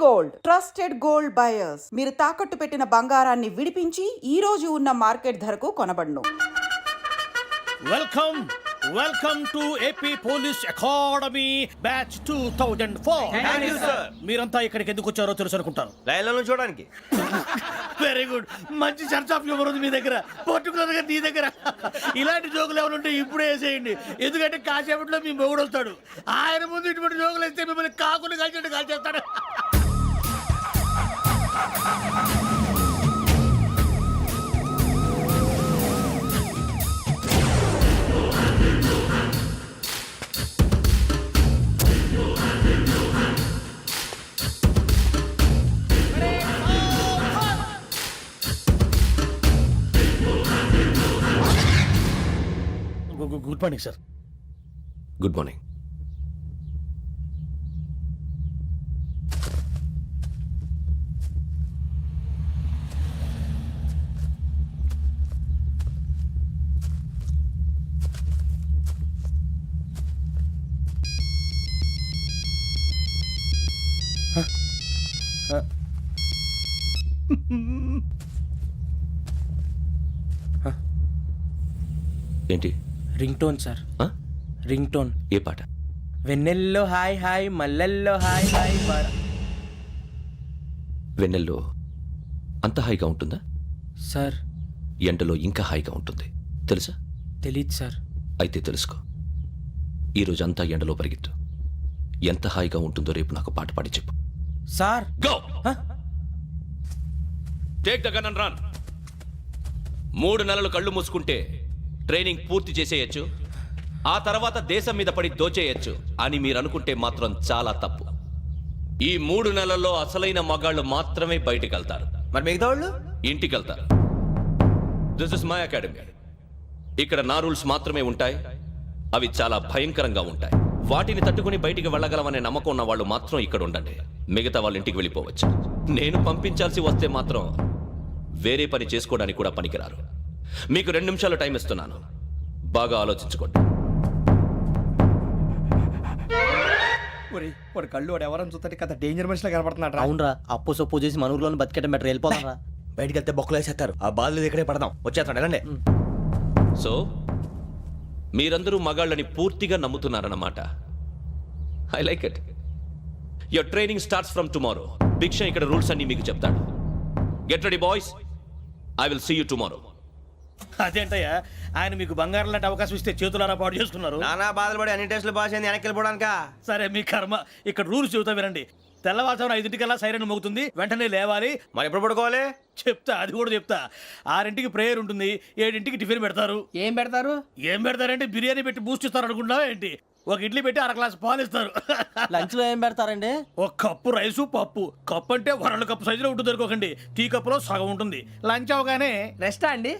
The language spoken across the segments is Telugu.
గోల్డ్ ట్రస్టెడ్ గోల్డ్ బయర్స్ మీరు తాకట్టు పెట్టిన బంగారాన్ని విడిపించి ఈ రోజు ఉన్న మార్కెట్ ధరకు కొనబడును. Welcome to AP police academy batch 2004. మీరంతా ఇక్కడికి ఎందుకు వచ్చారో తెలుసు అనుకుంటాను. లైన్లను చూడడానికి. Very good. మంచి చర్చ్ ఆఫ్ హ్యూమర్ ఉంది మీ దగ్గర, పర్టికులర్ గా నీ దగ్గర. ఇలాంటి జోకులు ఎవరు ఉంటే ఇప్పుడే వేసేయండి, ఎందుకంటే కాసేపట్లో మీ మొగుడు వస్తాడు. ఆయన ముందు ఇటువంటి జోకులు వేస్తే మిమ్మల్ని కాకుని కాల్చేట్టు కాల్చేస్తాడు. Good morning sir. Good morning. ఏంటి? Ring tone sir. Ring tone. ఏ పాట? వెన్నెల్లో హాయ్ హాయ్ మల్లెల్లో హాయ్ హాయ్. వెన్నెల్లో అంత హాయిగా ఉంటుందా సార్? ఎండలో ఇంకా హాయిగా ఉంటుంది తెలుసా? తెలీదు సార్. అయితే తెలుసుకో. ఈరోజు అంతా ఎండలో పరిగెత్తు. ఎంత హాయిగా ఉంటుందో రేపు నాకు పాట పాడి చెప్పు. Sir go. Take the gun and run. 3 నెలలు కళ్ళు మూసుకుంటే ట్రైనింగ్ పూర్తి చేసేయచ్చు, ఆ తర్వాత దేశం మీద పడి దోచేయచ్చు అని మీరు అనుకుంటే మాత్రం చాలా తప్పు. ఈ 3 నెలల్లో అసలైన మగాళ్ళు మాత్రమే బయటికి వెళ్తారు. మరి మిగతా వాళ్ళు ఇంటికి వెళ్తారు. This is my academy. ఇక్కడ నా రూల్స్ మాత్రమే ఉంటాయి. అవి చాలా భయంకరంగా ఉంటాయి. వాటిని తట్టుకుని బయటికి వెళ్ళగలమనే నమ్మకం ఉన్న వాళ్ళు మాత్రం ఇక్కడ ఉండండి. మిగతా వాళ్ళు ఇంటికి వెళ్ళిపోవచ్చు. నేను పంపించాల్సి వస్తే మాత్రం వేరే పని చేసుకోవడానికి కూడా పనికిరారు. మీకు 2 నిమిషాలు టైం ఇస్తున్నాను, బాగా ఆలోచించుకోండి. వాడు కళ్ళు వాడు ఎవరైనా చూస్తే కదా డేంజర్ మనిషిలో కనపడుతున్నాడు. అవునరా, అప్పు సొప్పు చేసి మన ఊర్లో బతికేట బెటర్. వెళ్ళిపోతారా? బయటికి వెళ్తే బొక్కలు వేసేస్తారు. ఆ బాధలు ఇక్కడే పడదాం. వచ్చేస్తాడు వెళ్ళండి. సో మీరందరూ మగాళ్ళని పూర్తిగా నమ్ముతున్నారన్నమాట. I like it. Your training starts from tomorrow. భిక్ష ఇక్కడ రూల్స్ అన్ని మీకు చెప్తాడు. Get ready boys, I will see you tomorrow. అదేంటయ్యా, ఆయన మీకు బంగారం లాంటి అవకాశం ఇస్తే చేతులారా పాటు చేసుకున్నారు. నానా బాధలు పడి అన్ని టెస్టులు పాస్ అయింది, వెనక్కి వెళ్ళిపోవడానికా? సరే మీ కర్మ. ఇక్కడ రూల్స్ చెబుతా వినండి. తెల్లవారుజామున 5 సైరన్ మోగుతుంది, వెంటనే లేవాలి. మరి ఎప్పుడు పడుకోవాలి? చెప్తా, అది కూడా చెప్తా. 6 ప్రేయర్ ఉంటుంది, 7 టిఫిన్ పెడతారు. ఏం పెడతారు? ఏం పెడతారంటే బిర్యానీ పెట్టి బూస్ట్ ఇస్తారు అనుకుంటున్నావా ఏంటి? ఒక ఇడ్లీ పెట్టి 1 గ్లాస్ పాలు ఇస్తారు. లంచ్ లో ఏం పెడతారండి? ఒక కప్పు రైసు పప్పు. కప్పు అంటే 1/2 కప్పు సైజులో ఉంటుంది అనుకోకండి. టీ కప్పులో సగం ఉంటుంది. లంచ్ అవగానే రెస్టా అండి?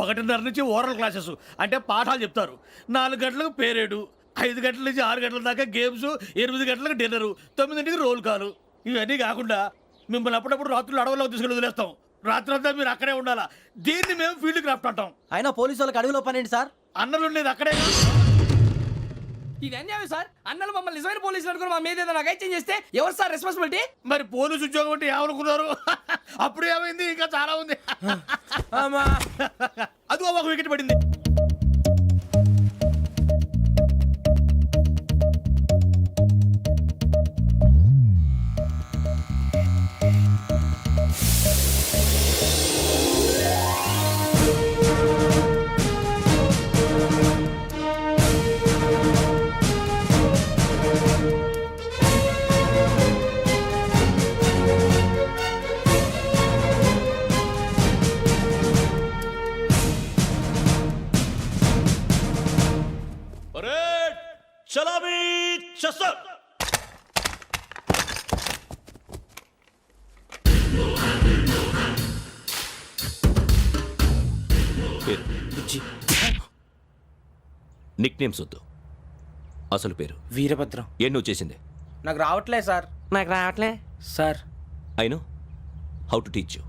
1:30 నుంచి ఓరల్ క్లాసెస్ అంటే పాఠాలు చెప్తారు. 4 గంటలకు పేరేడు, 5 గంటల నుంచి 6 గంటల దాకా గేమ్స్, 8 గంటలకు డిన్నరు, 9ంటికి రోల్ కాలు. ఇవన్నీ కాకుండా మిమ్మల్ని అప్పుడప్పుడు రాత్రులు అడవుల్లో తీసుకెళ్ళి వదిలేస్తాం. రాత్రి అంతా మీరు అక్కడే ఉండాలా. దీన్ని మేము ఫీల్డ్ క్రాఫ్ట్ అంటాం. అయినా పోలీసు వాళ్ళకి అడవిలో పని ఏంటి సార్? అన్నలు ఉండేది అక్కడే. ఇది అన్యాయం సార్. అన్నలు మమ్మల్ని నిజమైన పోలీసులు అనుకుని మా మీద ఏదైనా అగైత్యం చేస్తే ఎవరు సార్ రెస్పాన్సిబిలిటీ? మరి పోలీసు ఉద్యోగం అంటే ఏమనుకున్నారు? అప్పుడు ఏమైంది, ఇంకా చాలా ఉంది. అదిగో ఒక వికెట్ పడింది. చలామీ చస్టర్. నిక్ నేమ్స్ వద్దు, అసలు పేరు. వీరభద్రం. ఏం నువ్వు చేసింది? నాకు రావట్లే సార్. నాకు రావట్లే sir. I know how to teach you.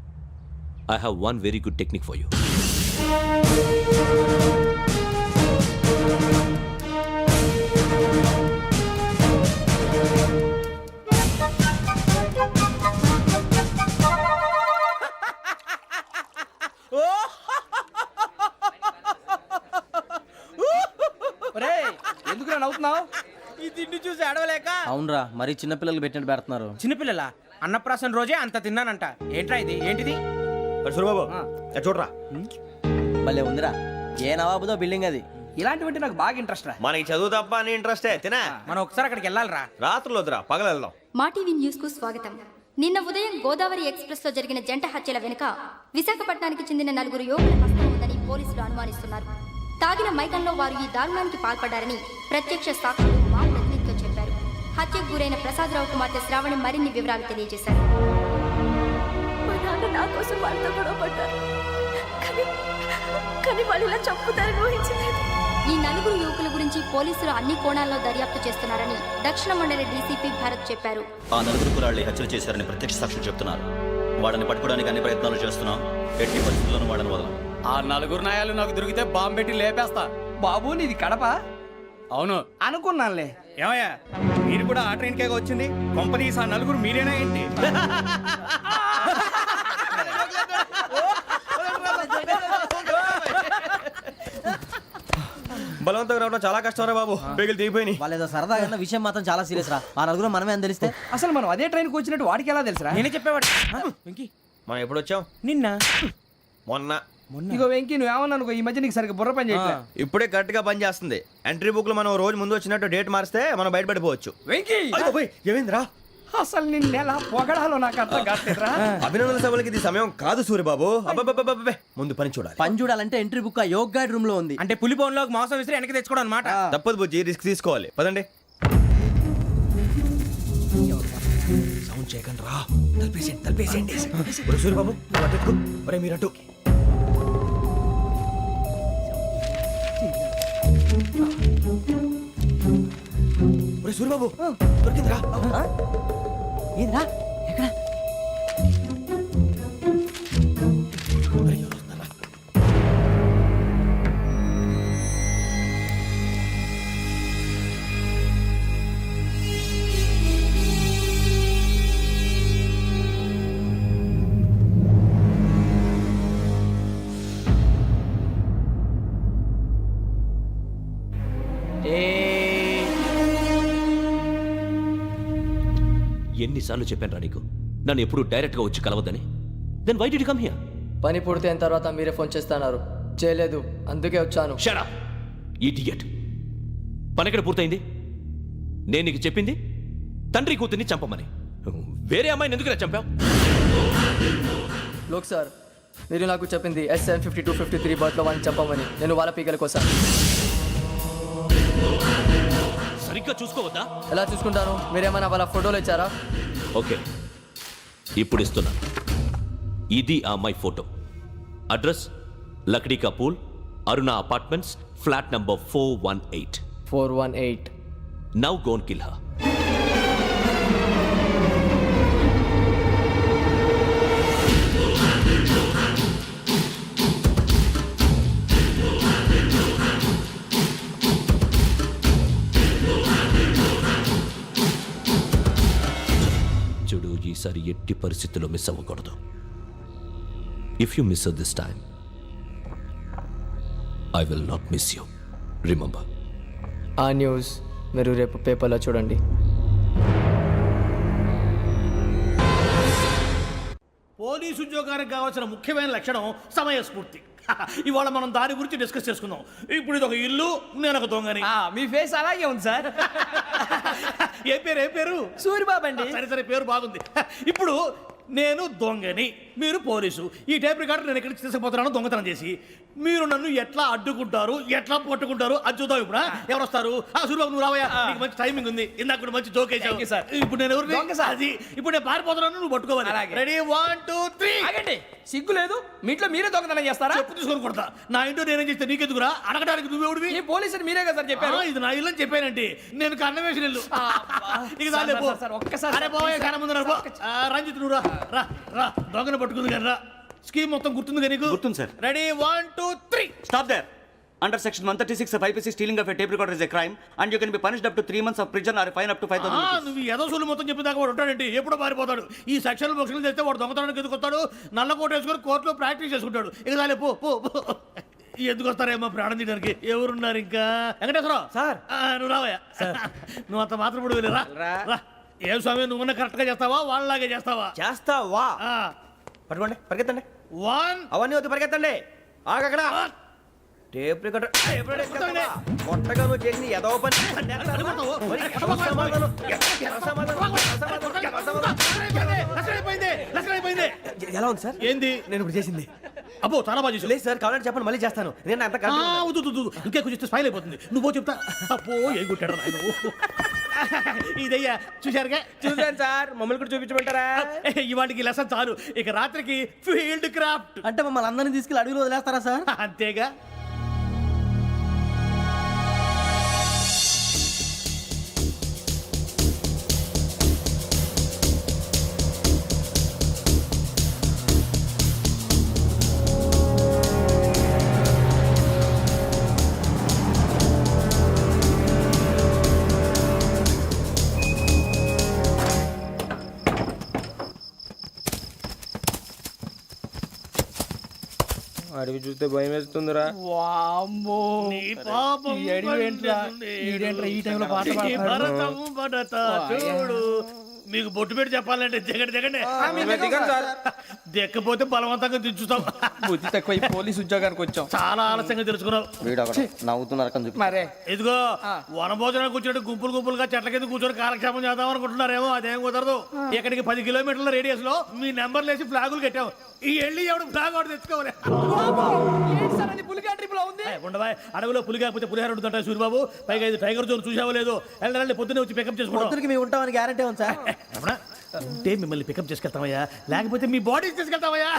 I have one very good technique for you. ఏంట్రా మరి చిన్నపిల్లలు పెట్టినట్టు పెడుతున్నారు. చిన్నపిల్లల అన్నప్రాసన రోజే అంత తిన్నానంట. ఏంట్రా ఇది? ఏంటిది? మరి సూరిబాబు అది చూడరా. భలే ఉందిరా. ఏ నవాబుదో బిల్డింగ్ అది. ఇలాంటివంటే నాకు బాగా ఇంట్రెస్ట్ రా. మనకి చదువు తప్ప అని ఇంట్రెస్టే తినా. మనం ఒకసారి అక్కడికి వెళ్ళాలిరా. రాత్రులు వద్దురా, పగలు వెళ్దాం. మా టీవీ న్యూస్ కు స్వాగతం. నిన్న ఉదయం గోదావరి ఎక్స్ప్రెస్ లో జరిగిన జంట హత్యల వెనుక విశాఖపట్నానికి చెందిన 4 యువకుల హస్తం ఉందని పోలీసులు అనుమానిస్తున్నారు. తాగిన మైకంలో వారు ఈ దారుణానికి పాల్పడ్డారని ప్రత్యక్ష సాక్షులు మా ప్రతినిధితో చెప్పారు. హత్యకు గురైన ప్రసాదరావు కుమార్తె శ్రావణి మరిన్ని వివరాలు తెలియజేశారు. మా నాన్న నా కోసం వాళ్ళతో గొడవ పడ్డారు, కానీ వాళ్ళు ఇలా చంపుతారని ఊహించలేదు. ఈ 4 యువకుల గురించి పోలీసులు అన్ని కోణాల్లో దర్యాప్తు చేస్తున్నారని దక్షిణ మండలి డీసీపీ భరత్ చెప్పారు. ఆ 4 కురాళ్ళు హత్యలు చేశారని ప్రత్యక్ష సాక్షులు చెప్తున్నారు. వాళ్ళని పట్టుకోవడానికి అన్ని ప్రయత్నాలు చేస్తున్నాం. ఎట్టి పరిస్థితుల్లోనూ వాళ్ళని వదలం. ఆ 4 నాయాలు నాకు దొరికితే బాంబు పెట్టి లేపేస్తా. బాబు నీది కడప? అవును అనుకున్నానులే. ఏమయ్యా, మీరు కూడా ఆ ట్రైన్ కేగా వచ్చింది? కంపెనీస్ ఆ 4 మీరేనా ఏంటి? బలవంతంగా రావడం చాలా కష్టం రా బాబు. బేగులు దిగిపోయినాయి. వాళ్ళు ఏదో సరదాగా అన్న విషయం మాత్రం చాలా సీరియస్ రా. ఆ నలుగురు మనమే అని తెలిస్తే అసలు మనం అదే ట్రైన్కి వచ్చినట్టు వాడికి ఎలా తెలుసురా? నేనే చెప్పేవాడు. వెంకీ, మనం ఎప్పుడు వచ్చాం? నిన్న మొన్న. ఇగో వెంకీ నువ్వేమన్నా అనుకో, ఈ మధ్య నీకు సరిగ్గా బుర్ర పని చేయట్లేదు. ఇప్పుడే కరెక్ట్ గా పని చేస్తుంది. ఎంట్రీ బుక్ లో మనం రోజు ముందు వచ్చినట్టు డేట్ మారిస్తే మనం బయటపడిపోవచ్చు. వెంకీ ఏమైందిరా? అసలు నిన్న ఎలా పొగడాలో నాకు అర్థం కాట్లేదురా. అభినందన సభలకి ఇది సమయం కాదు సూరిబాబు. అబ్బబ్బబ్బబ్బబ్బే, ముందు పని చూడాలి. పని చూడాలంటే ఎంట్రీ బుక్ ఆ యోగ్ గైడ్ రూమ్ లో ఉంది. అంటే పులి బోన్లోకి మాంసం విసిరి వెనక్కి తెచ్చుకోవడం అనమాట. తప్పదు బుజ్జి, రిస్క్ తీసుకోవాలి. పదండి. సౌండ్ చేయకండి రా. తలపేసేయండి. సూరిబాబు నువ్వు అటు ఎత్తుకో. ఒరే మీరు అటు. ఒరే సూరిబాబు దొరికిందిరా. ఏంద్రా ఎక్కడ? ఒరే, ఎవరు వస్తున్నారా? ఎన్నిసార్లు చెప్పాను రా నీకు నన్ను ఎప్పుడు డైరెక్ట్ గా వచ్చి కలవద్దని. Then why did you come here? పని పూర్తయిన తర్వాత మీరే ఫోన్ చేస్తున్నారు. చేయలేదు, అందుకే వచ్చాను. Shut up idiot. పని ఎక్కడ పూర్తయింది? నేను నీకు చెప్పింది తండ్రి కూతుర్ని చంపమని. వేరే అమ్మాయిని ఎందుకు చంపావు? లోక్ సార్, మీరు నాకు చెప్పింది SN5253 బర్త్లో వాడిని చంపమని. నేను వాళ్ళ పీకల కోసం. సరిగ్గా చూసుకోవద్దా? ఎలా చూసుకుంటాను? మీరేమైనా వాళ్ళ ఫోటోలు ఇచ్చారా? ఓకే, ఇప్పుడు ఇస్తున్నా. ఇది ఆ అమ్మాయి photo. Address Lakdi ka pool, Aruna apartments, flat number 418. 418. Now go and kill her. చూడు, ఈసారి ఎట్టి పరిస్థితుల్లో మిస్ అవ్వకూడదు. If you miss this time I will not miss you. Remember. ఆ న్యూస్ మీరు రేపు పేపర్లో చూడండి. పోలీసు ఉద్యోగానికి కావాల్సిన ముఖ్యమైన లక్షణం సమయస్ఫూర్తి. ఇవాళ మనం దాని గురించి డిస్కస్ చేసుకుందాం. ఇప్పుడు ఇది ఒక ఇల్లు, నేను ఒక దొంగని. మీ ఫేస్ అలాగే ఉంది సార్. ఏ పేరు? సూరిబాబు అండి. సరే పేరు బాగుంది. ఇప్పుడు నేను దొంగని, మీరు పోలీసు. ఈ టైప్ రికార్డు నేను ఎక్కడికి తీసుకుపోతున్నాను దొంగతనం చేసి. మీరు నన్ను ఎట్లా అడ్డుకుంటారు, ఎట్లా పట్టుకుంటారు అది చూద్దాం. ఇప్పుడు ఎవరు వస్తారు? సూరిబాబు నువ్వు రావయ్యా, నీకు మంచి టైమింగ్ ఉంది. ఇందాక కూడా మంచి జోక్ వేసావు సార్. ఇప్పుడు నేను ఎవరు? అది ఇప్పుడు నేను పారిపోతున్నాను, నువ్వు పట్టుకోవాలి. రెడీ 1 2 3. ఆగండి, సిగ్గు లేదు? మీ ఇంట్లో మీరే దొంగతనం చేస్తారా? చెప్పు తీసుకొని కొడతా. నా ఇంట్లో నేనేం చేస్తే నీకెందుకురా? అడగడానికి నువ్వెవడివి? ఈ పోలీసులు మీరే కదా సార్ చెప్పారు. ఇది నా ఇల్లు అని చెప్పానండి. నేను కన్నవేసిన ఇల్లు. ఒక్కసారి రంజిత్ నువ్వు రా రా, దొంగను పట్టుకుంది కానీ రా. స్కీమ్ మొత్తం గుర్తుంది కానీ? గుర్తుంది sir. Ready 1 2 3. Stop there. Under section 136 of IPC, stealing of a tape recorder is a crime and you can be punished up to 3 months of prison or a fine up to 5,000 rupees. నువ్వు ఏదో సొల్లు మొత్తం చెప్పిన దాకా వాడు ఉంటాడండి. ఎప్పుడో పారిపోతాడు. ఈ సెక్షన్ బుక్స్లు చేస్తే వాడు దొంగతనానికి ఎదుకొస్తాడు. నల్ల కోట వేసుకొని కోర్టులో ప్రాక్టీస్ చేసుకుంటాడు. ఇక చాలే పో. ఎందుకు వస్తారేమో ప్రాణం తీయడానికి ఎవరున్నారు ఇంకా వెంకటేశ్వరరావు సార్. నువ్వు రావయ్యా నువ్వు అంత మాత్రం ఇప్పుడు వెళ్ళి రా ఏ స్వామి నువ్వు కరెక్ట్ గా చేస్తావా వాళ్ళలాగే చేస్తావా చేస్తావా పట్టుకోండి పరిగెత్తండి 1 అవన్నీ వద్దు పరిగెత్తండి ఆగక్కడ టేప్ రికార్డర్ కొట్టగా నువ్వు చేసింది ఏదో పని ఎలా ఉంది సార్ ఏంది నేను ఇప్పుడు చేసింది అబ్బో చాలా బాగా చేసావు. లేదు సార్ కావాలంటే చెప్పండి మళ్ళీ చేస్తాను నేను అంత ఆ, వద్దు, వద్దు, వద్దు. ఇంకే కొంచెం స్మైల్ అయిపోతుంది నువ్వు చెప్తా అబ్బో ఏం కొట్టాడు నాయన ఇదయ్యా చూశారుగా చూసాను సార్ మమ్మల్ని కూడా చూపించమంటారా? ఇవాటికి లెసన్ చాలు ఇక రాత్రికి ఫీల్డ్ క్రాఫ్ట్ అంటే మమ్మల్ని అందరినీ తీసుకెళ్ళి అడుగులు వదిలేస్తారా సార్? అంతేగా అడవి చూస్తే భయం వేస్తుందిరా. వామ్మో నీ పాపం ఈ అడవి ఏంట్రా? ఈడేంట్రా ఈ టైంలో పాట ఈ పాడుతున్నాడు? భరతము భరత చూడు మీకు బొట్టు పెట్టి చెప్పాలంటే దిగండి దిగండి దిక్కపోతే బలవంతంగా దించుతాం బుద్ధి తక్కువ ఈ పోలీస్ ఉద్యోగానికి వచ్చాం. చాలా ఆలస్యంగా తెలుసుకున్నావు నవ్వుతున్నారు మరే ఇదిగో వనభోజనానికి కూర్చొని గుంపులు గుంపులుగా చెట్ల కింద కూర్చొని కాలక్షేపం చేద్దాం అనుకుంటున్నారేమో అదేం కుదరదు ఇక్కడికి 10 కిలోమీటర్ల రేడియస్ లో మీ నెంబర్లు వేసి ఫ్లాగులు కట్టాము ఈ వెళ్ళి ఎవడు ఫ్లాగ్ ఒకటి తెచ్చుకోవాలి పులిగా ట్రిప్ లో ఉంది. ఉండవా అడవిలో పులి కాకపోతే పులిహార ఉంటుంటాయి సూర్యబాబు పైగా ఇది టైగర్ జోన్ చూసావో లేదో వెళ్ళాలి పొద్దున్నే వచ్చి పికప్ చేసుకుంటాం మేము ఉంటామని గ్యారంటీ ఉంది సార్. అవునా? అంటే మిమ్మల్ని పికప్ చేసుకెళ్తామయ్యా లేకపోతే మీ బాడీ తీసుకెళ్తామయ్యా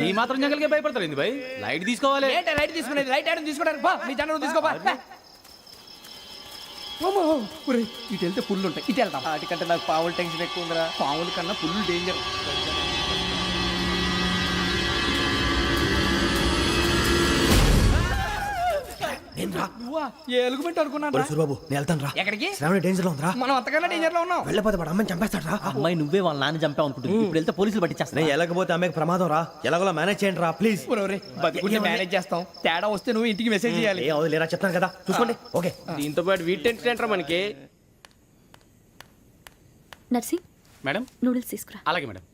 ఈ మాత్రం జంగల్కే భయపడతారు భయ్ లైట్ తీసుకోవాలి. ఏంటి లైట్ తీసుకునేది? లైట్ ఆడని తీసుకుంటారు. బా మీ జనం తీసుకోబా. ఇటు వెళ్తే పుల్లు ఉంటాయి, ఇటు వెళ్తాం. వాటికంటే నాకు పావులు టెన్షన్ ఎక్కువ ఉందిరా. పాముల కన్నా పుల్లు డేంజర్. నువ్వా? ఏ ఎలుగుబెట్టి అనుకున్నాను. సూరిబాబు నేను వెళ్తాను రా ఎక్కడికి? శ్రావణి డేంజర్ లో ఉందిరా మనం అంతకన్నా డేంజర్ లో ఉన్నాం. వెళ్ళపోతే వాడు అమ్మని చంపేస్తాడు రా అమ్మాయి నువ్వే వాళ్ళ నాన్న చంపావు అనుకుంటుంది. ఇప్పుడు వెళ్తే పోలీసులు పట్టించేస్తా. నేను వెళ్ళకపోతే అమ్మకి ప్రమాదం రా ఎలాగోలా మేనేజ్ చేయండి రా ప్లీజ్ బతికుంటే మేనేజ్ చేస్తాం. తేడా వస్తే నువ్వు ఇంటికి మెసేజ్ చేయాలి. ఏ అవును లేరా చెప్తాను కదా చూసుకోండి ఓకే దీంతో పాటు వీటి టెన్షన్ ఏంట్రా మనకి? నర్సింగ్ మేడం నూడిల్స్ తీసుకురా. అలాగే మేడం.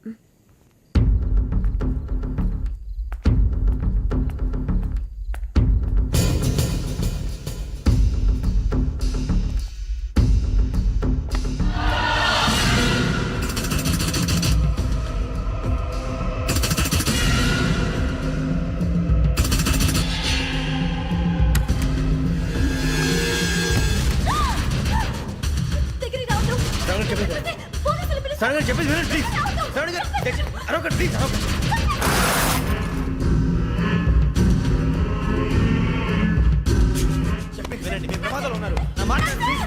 శ్రావణి చెప్పేసి వినండి ప్లీజ్ శ్రావణి గారు అరొకటి ప్లీజ్ చెప్పేసి వినండి మీ ప్రమాదాలు ఉన్నారు నా మాట ప్లీజ్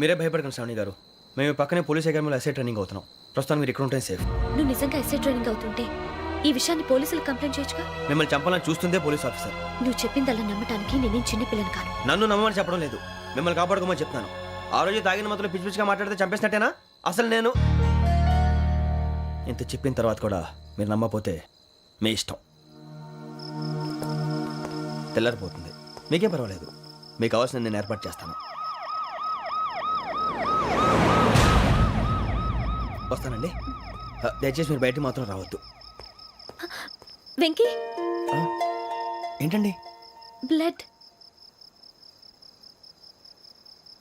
మీరే భయపడకండి శ్రావణి గారు మేము పక్కనే పోలీస్ అకాడమీలో ఎస్ఐ ట్రైనింగ్ అవుతున్నాం ప్రస్తుతం మీరు ఇక్కడ ఉంటే సేఫ్ నువ్వు నిజంగా ఎస్ఐ ట్రైనింగ్ అవుతుంటే ఈ విషయాన్ని పోలీసులకు కంప్లైంట్ చేయొచ్చుగా. మిమ్మల్ని చంపాలని చూస్తుందే పోలీస్ ఆఫీసర్ నువ్వు చెప్పిందల్లా నమ్మటానికి నేనేం చిన్న పిల్లని కాను. నన్ను నమ్మమని చెప్పడం లేదు మిమ్మల్ని కాపాడుకోమని చెప్తాను ఆ రోజు తాగిన మాత్రం పిచ్చి పిచ్చిగా మాట్లాడితే చంపేసినట్టేనా అసలు నేను ఇంత చెప్పిన తర్వాత కూడా మీరు నమ్మపోతే మీ ఇష్టం తెల్లారిపోతుంది మీకేం పర్వాలేదు మీకు కావాల్సిన నేను ఏర్పాటు చేస్తాను వస్తానండి దయచేసి మీరు బయటికి మాత్రం రావద్దు వెంకీ ఏంటండి బ్లడ్.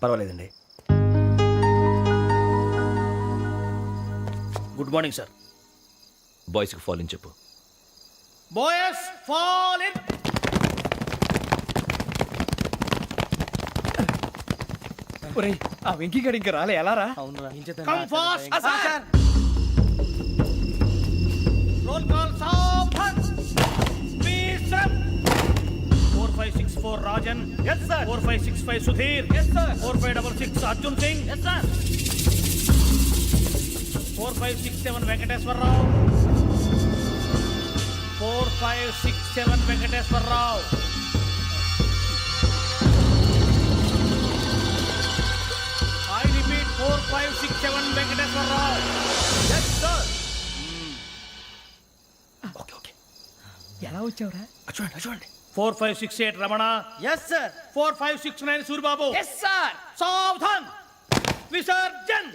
పర్వాలేదండి గుడ్ మార్నింగ్ సార్ బాయ్స్కి ఫాలోని చెప్పు. Boys fall in. ఒరేయ్ ఆ వెంకీ గడి ఇంకా రాలే ఎలా రా? Come fast sir. Roll call సావధాన్. Speed up. 4564 Rajan. yes sir. 4565 Sudheer. yes sir. 4566 Arjun Singh. yes sir. 4567 Venkateswara Rao. 4567 Venkateswara Rao. I repeat 4567 Venkateswara Rao. yes sir. ఎలా వచ్చావురా? చూడండి చూడండి 4568 Ramana. Yes sir. 4569 Suribabu. Yes sir. సావధాన్. విసర్జన్.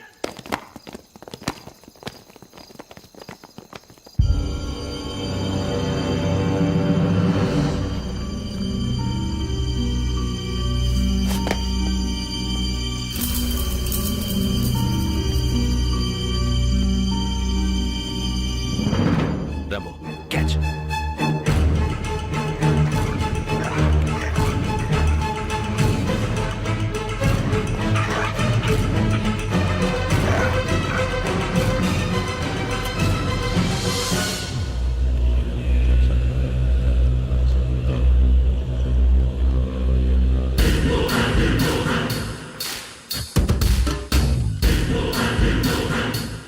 Rambo catch.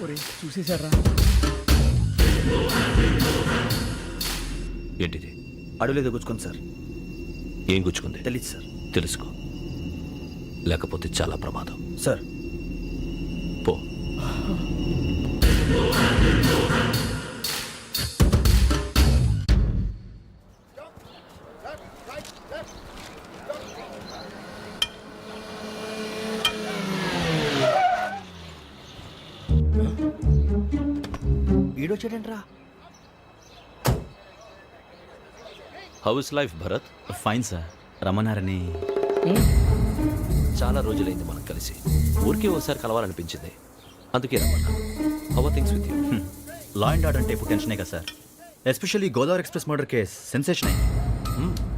ఒరేయ్ చూసేశారా? ఏంటిది? అడవిలో గుచ్చుకోండి సార్. ఏం గుచ్చుకుంది? తెలీదు సార్. తెలుసుకో, లేకపోతే చాలా ప్రమాదం. సార్ పో. ఈడొచ్చాడంట్రా. How is life Bharat? Fine sir. రమ్మన్నారని. చాలా రోజులైంది మనం కలిసి. ఊరికే ఒకసారి కలవాలనిపించింది, అందుకే రమ్మన్నా. How are things with you? Law and order అంటే ఇప్పుడు టెన్షనే కదా sir. Especially Godavari express murder case sensation అయింది.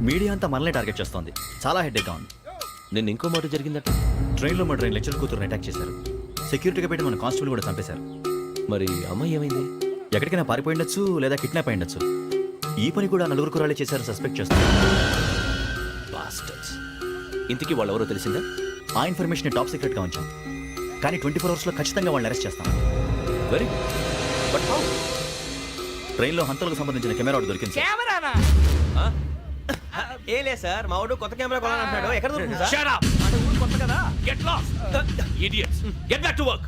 మీడియా అంతా మనల్ని టార్గెట్ చేస్తోంది. చాలా హెడ్ఏక్గా ఉంది. నిన్న ఇంకో మాట జరిగిందట. ట్రైన్లో మా ట్రైన్ లెక్చర్ కూతురుని అటాక్ చేశారు. సెక్యూరిటీగా పెట్టి మన కానిస్టేబుల్ కూడా చంపేశారు. మరి అమ్మాయి ఏమైంది? ఎక్కడికైనా పారిపోయి ఉండొచ్చు, లేదా కిడ్నాప్ అయి ఉండొచ్చు. ఈ పని కూడా నలుగురు కురాలే చేశారు సస్పెక్ట్ చేస్తారు. బాస్టర్స్. ఇంతకీ వాళ్ళు ఎవరో తెలిసిందా? ఆ ఇన్ఫర్మేషన్ టాప్ సీక్రెట్గా ఉంచాం, కానీ 24 అవర్స్లో ఖచ్చితంగా వాళ్ళని అరెస్ట్ చేస్తాం. Very good. But how? ట్రైన్లో హంతలకు సంబంధించిన కెమెరా ఒకటి దొరికింది సార్. కెమెరానా? ఏ లే సార్, మా వాడు కొత్త కెమెరా కొనాలంటున్నాడు. ఎక్కడ దొరుకుతుంది సార్? Shut up! కొత్త కదా. Get lost! Idiots! Get back to work!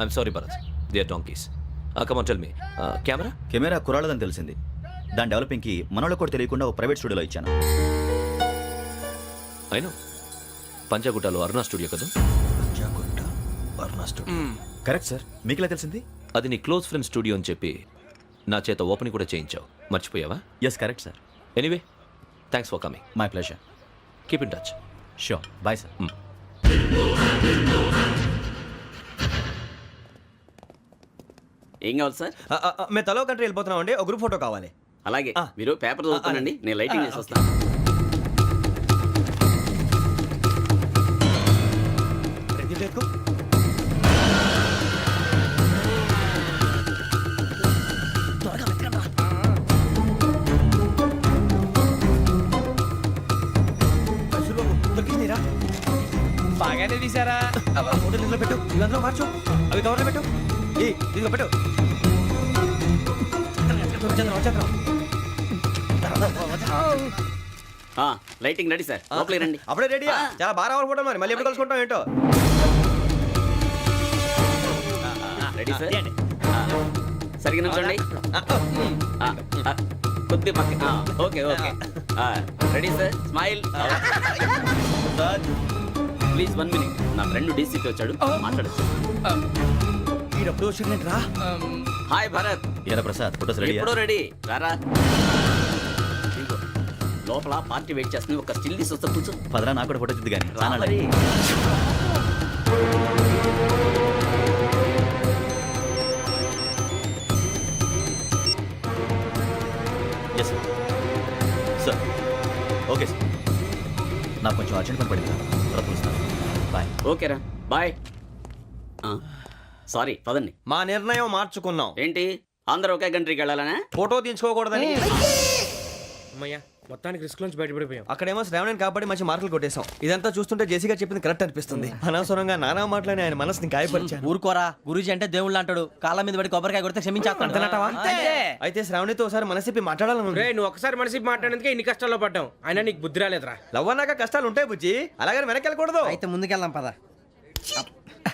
I'm sorry, Bharat. They are donkeys. Come on, tell me. Camera? Camera కురాలదని తెలిసింది. దాని డెవలపింగ్కి మనోళ్ళకి కూడా తెలియకుండా ఒక ప్రైవేట్ స్టూడియోలో ఇచ్చాను. I know. పంజాగుట్టలో అరుణా స్టూడియో కదా? Correct sir. మీకు ఇలా తెలిసింది? అది నీ క్లోజ్ ఫ్రెండ్ స్టూడియో అని చెప్పి నా చేత ఓపెనింగ్ కూడా చేయించావు. మర్చిపోయావా? Yes correct sir. Anyway, thanks for coming. My pleasure. Keep in touch. Sure. Bye sir. ఏం కావాలి సార్? మేము తలో కంట్రీ వెళ్ళిపోతున్నాం అండి. ఒక గ్రూప్ ఫోటో కావాలి. అలాగే మీరు పేపర్ చదువుతానండి, నేను లైటింగ్ చేసి వస్తాను. బాగానే తీసారా? ఫోటో ఇందులో పెట్టు, ఇవి అందులో మార్చు, అవి కవర్లో పెట్టు. ఇదిగో పెట్టు. లైటింగ్ రెడీ సార్, లోపలికి రండి. అప్పుడే రెడీయా? చాలా బాగా రావాలి ఫోటో. మరి మళ్ళీ ఎప్పుడు కలుసుకుంటాం ఏంటో. Ready sir. సరిగ్గా నుంచోండి. కొద్ది పక్క. Okay okay. Ready sir. Smile. Please 1 minute. నా ఫ్రెండ్ డీసీకి వచ్చాడు, మాట్లాడచ్చు. ఈడప్పుడు వచ్చిందండి రా. హాయ్ భరత్. ఏరా ప్రసాద్, ఫోటోస్ రెడీ? ఎప్పుడో రెడీ. రారా. ఇదిగో, లోపల పార్టీ వెయిట్ చేస్తుంది. ఒక స్టిల్ తీసి వస్తా, కూర్చో. పదరా, నాకు కూడా ఫోటో తిద్దు కానీ. రా మరి. నాకు కొంచెం అర్జెంట్ పని పడింది తర్వాత పిలుస్తాను బాయ్. ఓకేరా బాయ్. సారీ పదండి. మా నిర్ణయం మార్చుకున్నాం. ఏంటి అందరూ ఒకే కంట్రీకి వెళ్ళాలనే? ఫోటో తీసుకోకూడదని. అమ్మయ్యా మొత్తానికి రిస్క్ నుంచి బయటపడిపోయాం. అక్కడేమో శ్రావణిని కాబట్టి మంచి మార్కులు కొట్టేశాం. ఇదంతా చూస్తుంటే జేసీగా చెప్పింది కరెక్ట్ అనిపిస్తుంది. అనవసరంగా నానా మాటలని ఆయన మనసుని గాయపరిచాను. ఊరుకోరా, గురూజీ అంటే దేవుళ్ళు అంటాడు. కాళ్ళ మీద పడి కొబ్బరికాయ కొడితే క్షమించేస్తాను. అయితే శ్రావణితో ఒకసారి మనసిప్పి మాట్లాడాలను. రే నువ్వు ఒకసారి మనిషి మాట్లాడేందుకే ఇన్ని కష్టాల్లో పడ్డాం. అయినా నీకు బుద్ధి రాలేదురా. లవ్ అన్నాక కష్టాలు ఉంటాయి బుజ్జి, అలాగని వెనక్కి వెళ్ళకూడదు. అయితే ముందుకెళ్దాం పద.